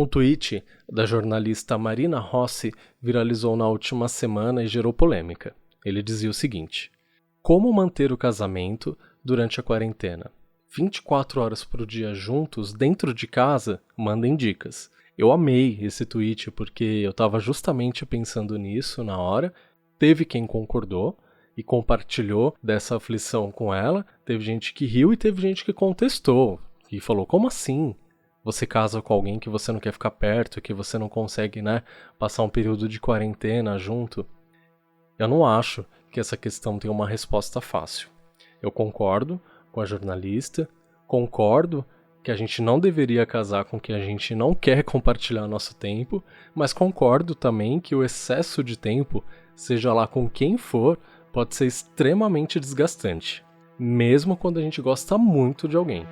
Um tweet da jornalista Marina Rossi viralizou na última semana e gerou polêmica. Ele dizia o seguinte: como manter o casamento durante a quarentena? 24 horas por dia juntos, dentro de casa? Mandem dicas. Eu amei esse tweet porque eu estava justamente pensando nisso na hora. Teve quem concordou e compartilhou dessa aflição com ela. Teve gente que riu e teve gente que contestou e falou: como assim? Você casa com alguém que você não quer ficar perto, que você não consegue, passar um período de quarentena junto? Eu não acho que essa questão tem uma resposta fácil. Eu concordo com a jornalista, concordo que a gente não deveria casar com quem a gente não quer compartilhar nosso tempo, mas concordo também que o excesso de tempo, seja lá com quem for, pode ser extremamente desgastante, mesmo quando a gente gosta muito de alguém.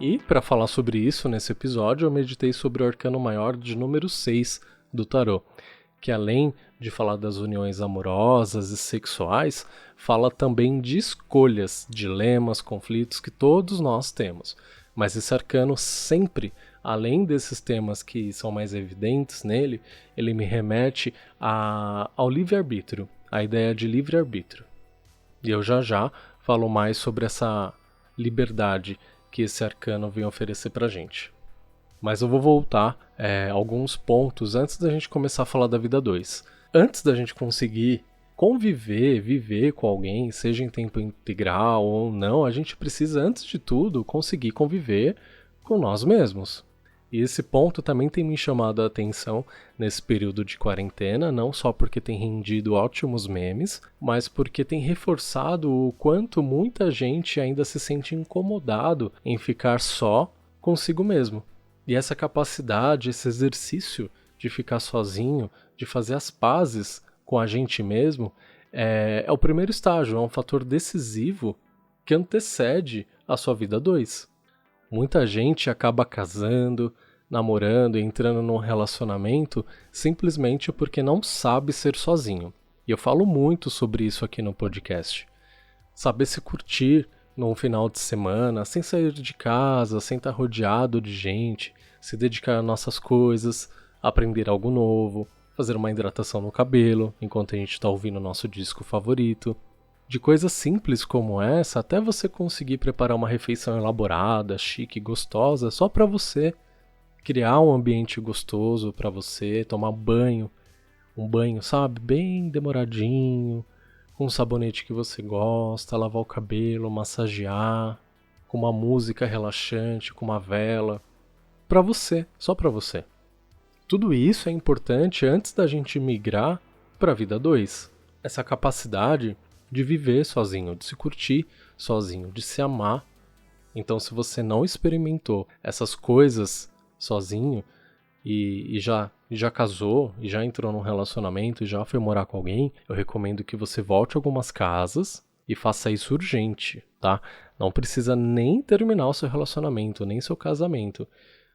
E, para falar sobre isso nesse episódio, eu meditei sobre o arcano maior de número 6 do tarô, que além de falar das uniões amorosas e sexuais, fala também de escolhas, dilemas, conflitos que todos nós temos. Mas esse arcano sempre, além desses temas que são mais evidentes nele, ele me remete ao livre-arbítrio, à ideia de livre-arbítrio. E eu já falo mais sobre essa liberdade que esse arcano vem oferecer pra gente. Mas eu vou voltar alguns pontos antes da gente começar a falar da vida 2. Antes da gente conseguir conviver, viver com alguém, seja em tempo integral ou não, a gente precisa, antes de tudo, conseguir conviver com nós mesmos. E esse ponto também tem me chamado a atenção nesse período de quarentena, não só porque tem rendido ótimos memes, mas porque tem reforçado o quanto muita gente ainda se sente incomodado em ficar só consigo mesmo. E essa capacidade, esse exercício de ficar sozinho, de fazer as pazes com a gente mesmo, é o primeiro estágio, é um fator decisivo que antecede a sua vida 2. Muita gente acaba casando, namorando, entrando num relacionamento simplesmente porque não sabe ser sozinho. E eu falo muito sobre isso aqui no podcast. Saber se curtir num final de semana, sem sair de casa, sem estar rodeado de gente, se dedicar a nossas coisas, aprender algo novo, fazer uma hidratação no cabelo enquanto a gente está ouvindo o nosso disco favorito. De coisas simples como essa, até você conseguir preparar uma refeição elaborada, chique, gostosa, só para você. Criar um ambiente gostoso para você, tomar banho, um banho, sabe, bem demoradinho, com um sabonete que você gosta, lavar o cabelo, massagear, com uma música relaxante, com uma vela, para você, só para você. Tudo isso é importante antes da gente migrar para a vida 2. Essa capacidade de viver sozinho, de se curtir sozinho, de se amar. Então, se você não experimentou essas coisas sozinho e já casou, e já entrou num relacionamento, e já foi morar com alguém, eu recomendo que você volte a algumas casas e faça isso urgente, tá? Não precisa nem terminar o seu relacionamento, nem seu casamento,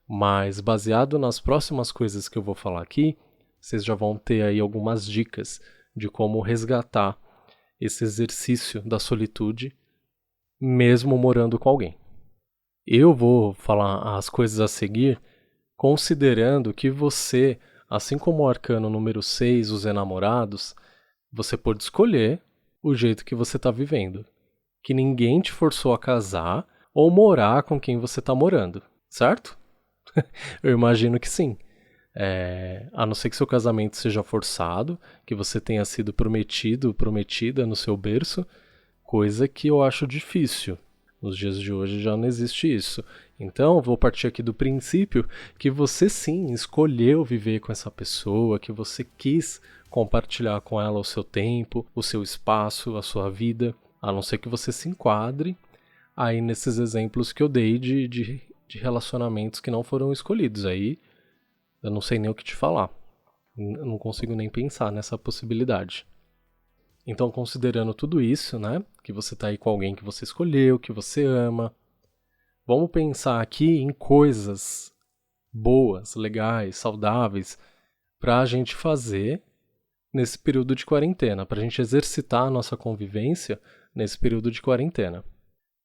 mas baseado nas próximas coisas que eu vou falar aqui, vocês já vão ter aí algumas dicas de como resgatar esse exercício da solitude, mesmo morando com alguém. Eu vou falar as coisas a seguir considerando que você, assim como o arcano número 6, os enamorados, você pode escolher o jeito que você está vivendo. Que ninguém te forçou a casar ou morar com quem você está morando, certo? Eu imagino que sim. A não ser que seu casamento seja forçado, que você tenha sido prometido, prometida no seu berço, coisa que eu acho difícil. Nos dias de hoje já não existe isso. Então, vou partir aqui do princípio que você sim escolheu viver com essa pessoa, que você quis compartilhar com ela o seu tempo, o seu espaço, a sua vida, a não ser que você se enquadre aí nesses exemplos que eu dei de relacionamentos que não foram escolhidos. Aí eu não sei nem o que te falar. Eu não consigo nem pensar nessa possibilidade. Então, considerando tudo isso, que você está aí com alguém que você escolheu, que você ama, vamos pensar aqui em coisas boas, legais, saudáveis para a gente fazer nesse período de quarentena, para a gente exercitar a nossa convivência nesse período de quarentena.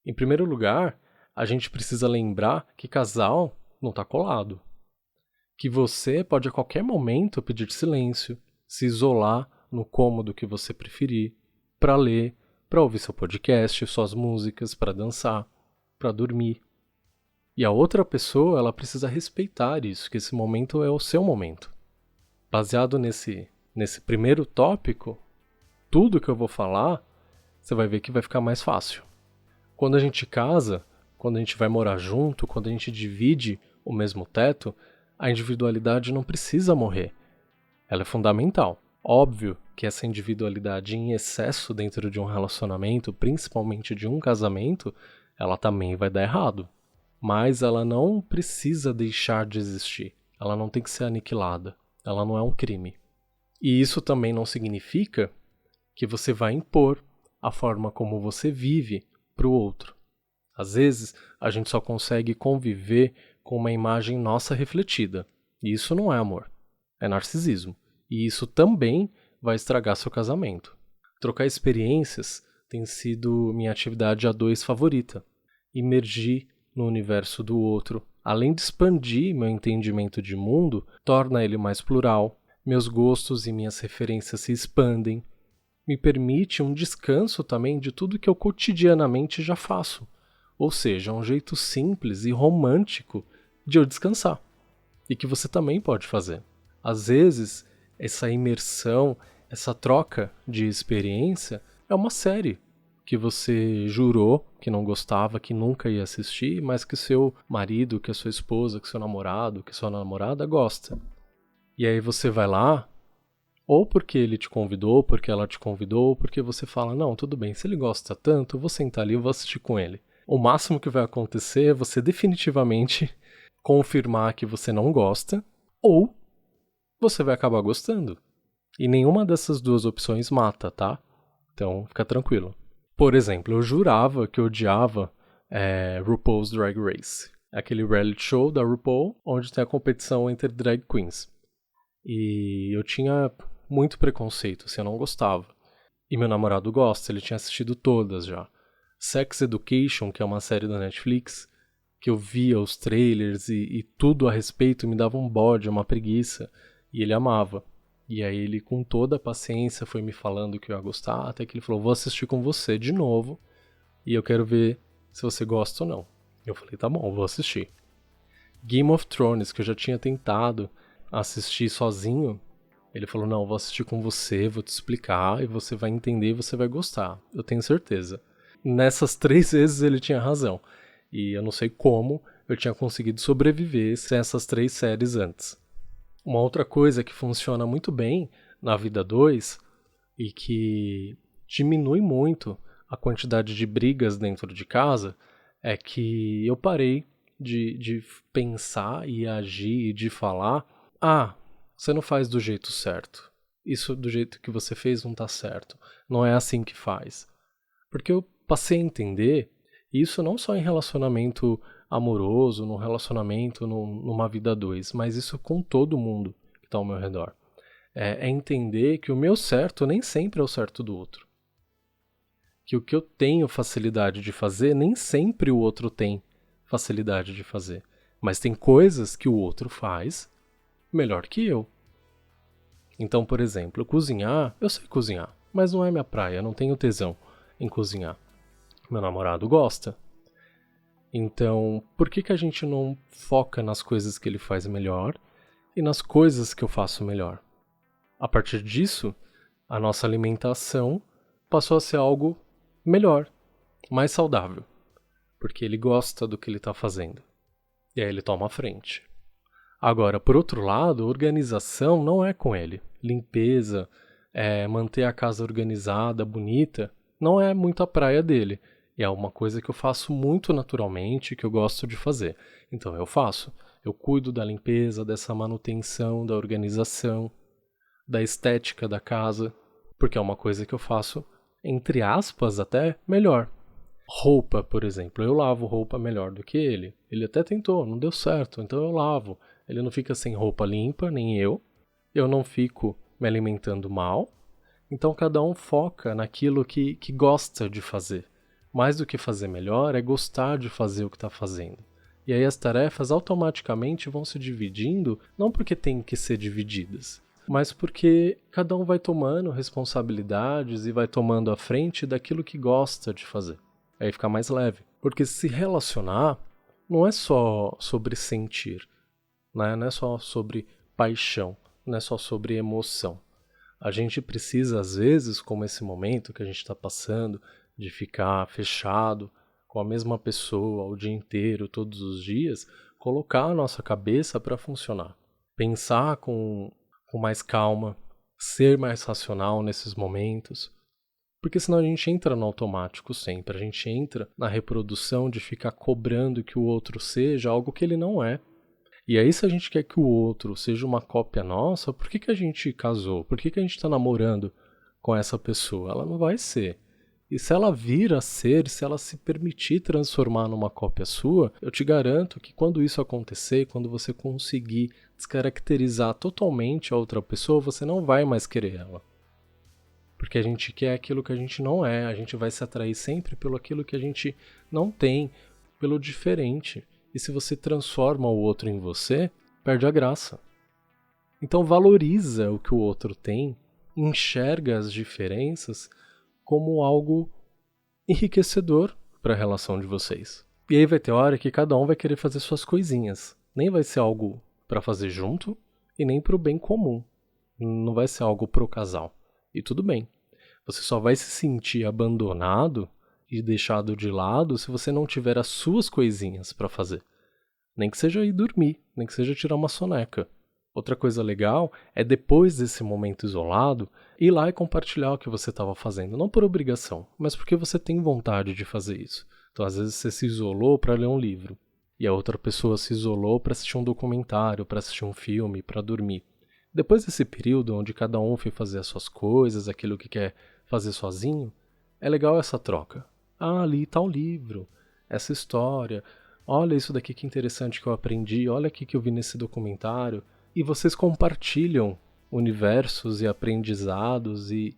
Em primeiro lugar, a gente precisa lembrar que casal não está colado. Que você pode a qualquer momento pedir silêncio, se isolar no cômodo que você preferir, para ler, para ouvir seu podcast, suas músicas, para dançar, para dormir. E a outra pessoa, ela precisa respeitar isso, que esse momento é o seu momento. Baseado nesse primeiro tópico, tudo que eu vou falar, você vai ver que vai ficar mais fácil. Quando a gente casa, quando a gente vai morar junto, quando a gente divide o mesmo teto, a individualidade não precisa morrer. Ela é fundamental. Óbvio que essa individualidade em excesso dentro de um relacionamento, principalmente de um casamento, ela também vai dar errado. Mas ela não precisa deixar de existir. Ela não tem que ser aniquilada. Ela não é um crime. E isso também não significa que você vai impor a forma como você vive para o outro. Às vezes, a gente só consegue conviver com uma imagem nossa refletida. E isso não é amor. É narcisismo. E isso também vai estragar seu casamento. Trocar experiências tem sido minha atividade A2 favorita. Imergir no universo do outro, além de expandir meu entendimento de mundo, torna ele mais plural, meus gostos e minhas referências se expandem, me permite um descanso também de tudo que eu cotidianamente já faço, ou seja, um jeito simples e romântico de eu descansar, e que você também pode fazer. Às vezes, essa imersão, essa troca de experiência é uma série que você jurou que não gostava, que nunca ia assistir, mas que seu marido, que a sua esposa, que seu namorado, que sua namorada gosta. E aí você vai lá, ou porque ele te convidou, porque ela te convidou, ou porque você fala, não, tudo bem, se ele gosta tanto, eu vou sentar ali e vou assistir com ele. O máximo que vai acontecer é você definitivamente confirmar que você não gosta, ou você vai acabar gostando. E nenhuma dessas duas opções mata, tá? Então, fica tranquilo. Por exemplo, eu jurava que eu odiava RuPaul's Drag Race. Aquele reality show da RuPaul, onde tem a competição entre drag queens. E eu tinha muito preconceito, assim, eu não gostava. E meu namorado gosta, ele tinha assistido todas já. Sex Education, que é uma série da Netflix, que eu via os trailers e tudo a respeito me dava um bode, uma preguiça. E ele amava. E aí ele, com toda a paciência, foi me falando que eu ia gostar, até que ele falou, vou assistir com você de novo, e eu quero ver se você gosta ou não. Eu falei, tá bom, vou assistir. Game of Thrones, que eu já tinha tentado assistir sozinho, ele falou, não, vou assistir com você, vou te explicar, e você vai entender e você vai gostar. Eu tenho certeza. Nessas 3 vezes ele tinha razão. E eu não sei como eu tinha conseguido sobreviver sem essas 3 séries antes. Uma outra coisa que funciona muito bem na vida 2 e que diminui muito a quantidade de brigas dentro de casa é que eu parei de pensar e agir e de falar, você não faz do jeito certo. Isso do jeito que você fez não tá certo. Não é assim que faz. Porque eu passei a entender, isso não só em relacionamento amoroso, num relacionamento, numa vida 2, mas isso com todo mundo que está ao meu redor. É entender que o meu certo nem sempre é o certo do outro. Que o que eu tenho facilidade de fazer, nem sempre o outro tem facilidade de fazer. Mas tem coisas que o outro faz melhor que eu. Então, por exemplo, cozinhar, eu sei cozinhar, mas não é minha praia, eu não tenho tesão em cozinhar. Meu namorado gosta. Então, por que a gente não foca nas coisas que ele faz melhor e nas coisas que eu faço melhor? A partir disso, a nossa alimentação passou a ser algo melhor, mais saudável, porque ele gosta do que ele está fazendo. E aí ele toma a frente. Agora, por outro lado, organização não é com ele. Limpeza, manter a casa organizada, bonita, não é muito a praia dele. E é uma coisa que eu faço muito naturalmente, que eu gosto de fazer. Então eu faço. Eu cuido da limpeza, dessa manutenção, da organização, da estética da casa, porque é uma coisa que eu faço, entre aspas, até melhor. Roupa, por exemplo, eu lavo roupa melhor do que ele. Ele até tentou, não deu certo, então eu lavo. Ele não fica sem roupa limpa, nem eu. Eu não fico me alimentando mal. Então cada um foca naquilo que gosta de fazer. Mais do que fazer melhor, é gostar de fazer o que está fazendo. E aí as tarefas automaticamente vão se dividindo, não porque tem que ser divididas, mas porque cada um vai tomando responsabilidades e vai tomando a frente daquilo que gosta de fazer. Aí fica mais leve. Porque se relacionar não é só sobre sentir, né? Não é só sobre paixão, não é só sobre emoção. A gente precisa, às vezes, como esse momento que a gente está passando, de ficar fechado com a mesma pessoa o dia inteiro, todos os dias, colocar a nossa cabeça para funcionar. Pensar com mais calma, ser mais racional nesses momentos, porque senão a gente entra no automático sempre, a gente entra na reprodução de ficar cobrando que o outro seja algo que ele não é. E aí se a gente quer que o outro seja uma cópia nossa, por que a gente casou? Por que a gente está namorando com essa pessoa? Ela não vai ser. E se ela vir a ser, se ela se permitir transformar numa cópia sua, eu te garanto que quando isso acontecer, quando você conseguir descaracterizar totalmente a outra pessoa, você não vai mais querer ela. Porque a gente quer aquilo que a gente não é, a gente vai se atrair sempre pelo aquilo que a gente não tem, pelo diferente. E se você transforma o outro em você, perde a graça. Então valoriza o que o outro tem, enxerga as diferenças como algo enriquecedor para a relação de vocês. E aí vai ter hora que cada um vai querer fazer suas coisinhas. Nem vai ser algo para fazer junto e nem para o bem comum. Não vai ser algo pro casal. E tudo bem. Você só vai se sentir abandonado e deixado de lado se você não tiver as suas coisinhas para fazer. Nem que seja ir dormir, nem que seja tirar uma soneca. Outra coisa legal é, depois desse momento isolado, ir lá e compartilhar o que você estava fazendo. Não por obrigação, mas porque você tem vontade de fazer isso. Então, às vezes, você se isolou para ler um livro. E a outra pessoa se isolou para assistir um documentário, para assistir um filme, para dormir. Depois desse período onde cada um foi fazer as suas coisas, aquilo que quer fazer sozinho, é legal essa troca. Ah, li tal livro, essa história, olha isso daqui que interessante que eu aprendi, olha aqui que eu vi nesse documentário. E vocês compartilham universos e aprendizados e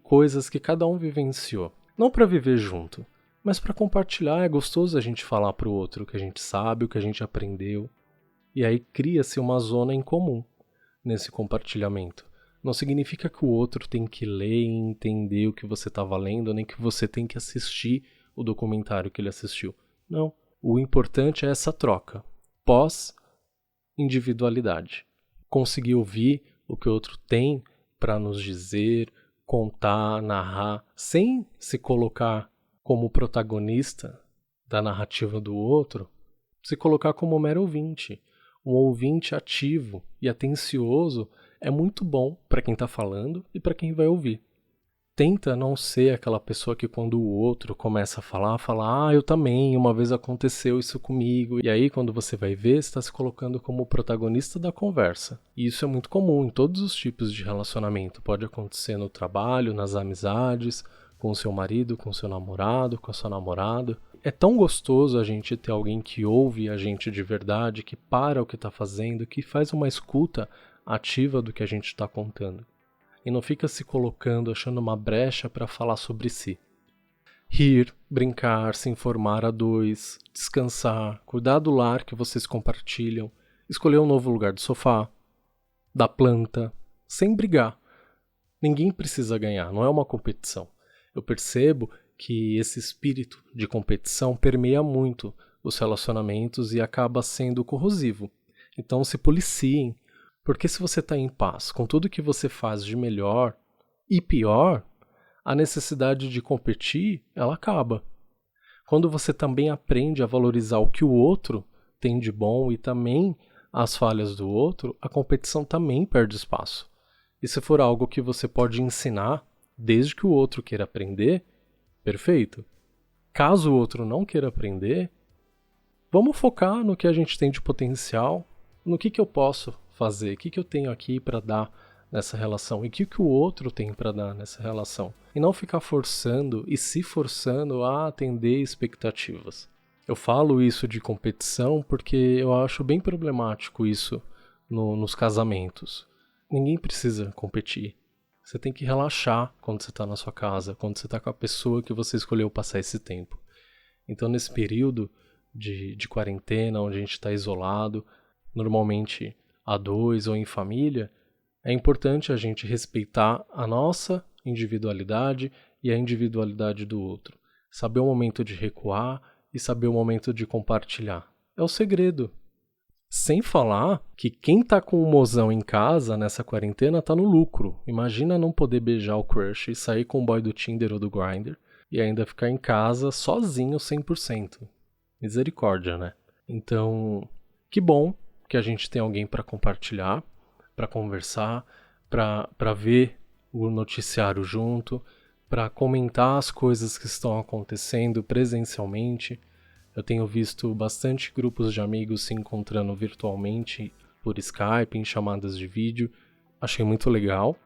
coisas que cada um vivenciou. Não para viver junto, mas para compartilhar. É gostoso a gente falar para o outro o que a gente sabe, o que a gente aprendeu. E aí cria-se uma zona em comum nesse compartilhamento. Não significa que o outro tem que ler e entender o que você estava lendo, nem que você tem que assistir o documentário que ele assistiu. Não. O importante é essa troca. Pós-individualidade. Conseguir ouvir o que o outro tem para nos dizer, contar, narrar, sem se colocar como protagonista da narrativa do outro, se colocar como mero ouvinte. Um ouvinte ativo e atencioso é muito bom para quem está falando e para quem vai ouvir. Tenta não ser aquela pessoa que quando o outro começa a falar, eu também, uma vez aconteceu isso comigo. E aí quando você vai ver, você está se colocando como protagonista da conversa. E isso é muito comum em todos os tipos de relacionamento. Pode acontecer no trabalho, nas amizades, com o seu marido, com o seu namorado, com a sua namorada. É tão gostoso a gente ter alguém que ouve a gente de verdade, que para o que está fazendo, que faz uma escuta ativa do que a gente está contando. E não fica se colocando, achando uma brecha para falar sobre si. Rir, brincar, se informar a dois, descansar, cuidar do lar que vocês compartilham, escolher um novo lugar do sofá, da planta, sem brigar. Ninguém precisa ganhar, não é uma competição. Eu percebo que esse espírito de competição permeia muito os relacionamentos e acaba sendo corrosivo. Então se policiem. Porque se você está em paz com tudo que você faz de melhor e pior, a necessidade de competir, ela acaba. Quando você também aprende a valorizar o que o outro tem de bom e também as falhas do outro, a competição também perde espaço. E se for algo que você pode ensinar, desde que o outro queira aprender, perfeito. Caso o outro não queira aprender, vamos focar no que a gente tem de potencial, no que eu posso fazer, o que eu tenho aqui para dar nessa relação e o que o outro tem para dar nessa relação. E não ficar forçando e se forçando a atender expectativas. Eu falo isso de competição porque eu acho bem problemático isso nos casamentos. Ninguém precisa competir. Você tem que relaxar quando você está na sua casa, quando você está com a pessoa que você escolheu passar esse tempo. Então, nesse período de quarentena, onde a gente está isolado, normalmente a dois ou em família, é importante a gente respeitar a nossa individualidade e a individualidade do outro. Saber o momento de recuar e saber o momento de compartilhar. É o segredo. Sem falar que quem tá com o mozão em casa nessa quarentena tá no lucro. Imagina não poder beijar o crush e sair com o boy do Tinder ou do Grindr e ainda ficar em casa sozinho 100%. Misericórdia, né? Então, que bom que a gente tem alguém para compartilhar, para conversar, para ver o noticiário junto, para comentar as coisas que estão acontecendo presencialmente. Eu tenho visto bastante grupos de amigos se encontrando virtualmente por Skype, em chamadas de vídeo. Achei muito legal.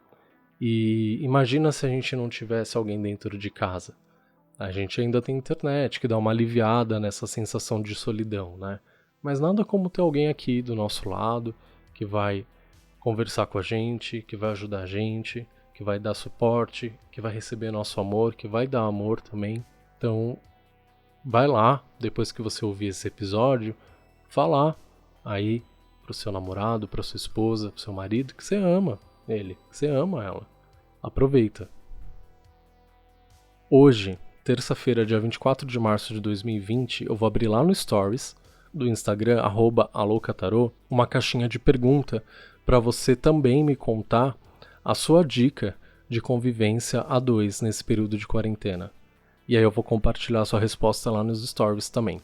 E imagina se a gente não tivesse alguém dentro de casa. A gente ainda tem internet, que dá uma aliviada nessa sensação de solidão, né? Mas nada como ter alguém aqui do nosso lado, que vai conversar com a gente, que vai ajudar a gente, que vai dar suporte, que vai receber nosso amor, que vai dar amor também. Então, vai lá, depois que você ouvir esse episódio, falar aí pro seu namorado, pra sua esposa, pro seu marido, que você ama ele, que você ama ela. Aproveita. Hoje, terça-feira, dia 24 de março de 2020, eu vou abrir lá no Stories do Instagram, @alocatarô, uma caixinha de pergunta para você também me contar a sua dica de convivência a dois nesse período de quarentena. E aí eu vou compartilhar a sua resposta lá nos Stories também.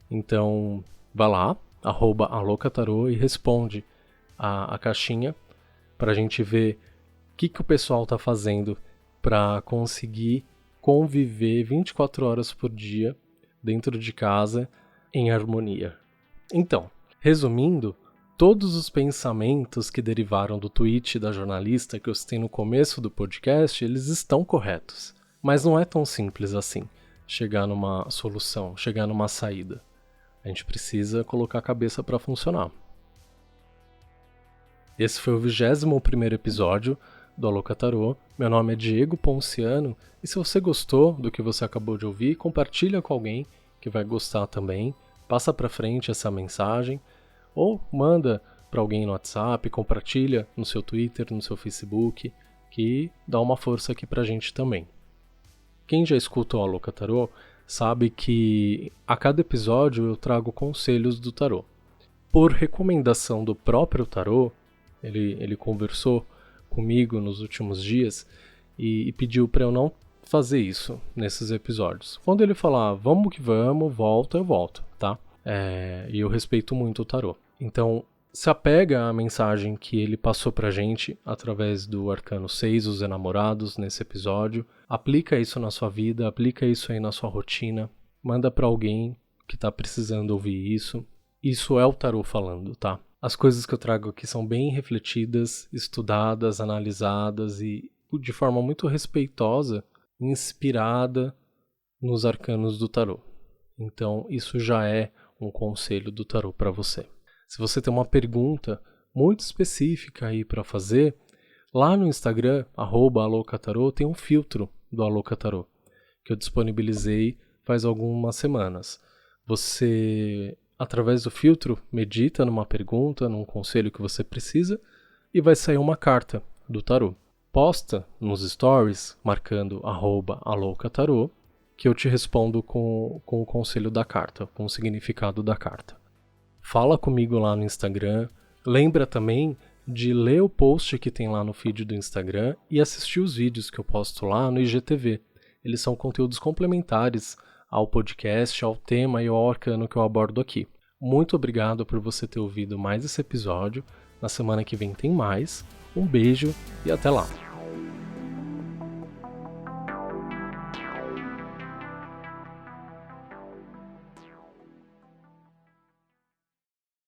Então, vai lá, @alocatarô e responde a caixinha para a gente ver o que o pessoal está fazendo para conseguir conviver 24 horas por dia dentro de casa em harmonia. Então, resumindo, todos os pensamentos que derivaram do tweet da jornalista que eu citei no começo do podcast, eles estão corretos. Mas não é tão simples assim chegar numa solução, chegar numa saída. A gente precisa colocar a cabeça para funcionar. Esse foi o 21º episódio do Alocatarô. Meu nome é Diego Ponciano e se você gostou do que você acabou de ouvir, compartilha com alguém que vai gostar também, passa para frente essa mensagem ou manda para alguém no WhatsApp, compartilha no seu Twitter, no seu Facebook, que dá uma força aqui pra gente também. Quem já escuta o Alocatarô sabe que a cada episódio eu trago conselhos do tarô. Por recomendação do próprio tarô, ele conversou comigo nos últimos dias e pediu para eu não fazer isso nesses episódios. Quando ele falar, vamos que vamos, volta, eu volto, tá? E eu respeito muito o tarô. Então, se apega à mensagem que ele passou pra gente através do Arcano 6, os enamorados, nesse episódio. Aplica isso na sua vida, aplica isso aí na sua rotina. Manda pra alguém que tá precisando ouvir isso. Isso é o tarô falando, tá? As coisas que eu trago aqui são bem refletidas, estudadas, analisadas e de forma muito respeitosa, inspirada nos arcanos do tarô. Então, isso já é um conselho do tarô para você. Se você tem uma pergunta muito específica aí para fazer, lá no Instagram, @alocatarô, tem um filtro do Alocatarô, que eu disponibilizei faz algumas semanas. Você, através do filtro, medita numa pergunta, num conselho que você precisa, e vai sair uma carta do tarô. Posta nos stories, marcando @alocatarô, que eu te respondo com o conselho da carta, com o significado da carta. Fala comigo lá no Instagram. Lembra também de ler o post que tem lá no feed do Instagram e assistir os vídeos que eu posto lá no IGTV. Eles são conteúdos complementares ao podcast, ao tema e ao arcano que eu abordo aqui. Muito obrigado por você ter ouvido mais esse episódio. Na semana que vem tem mais. Um beijo e até lá!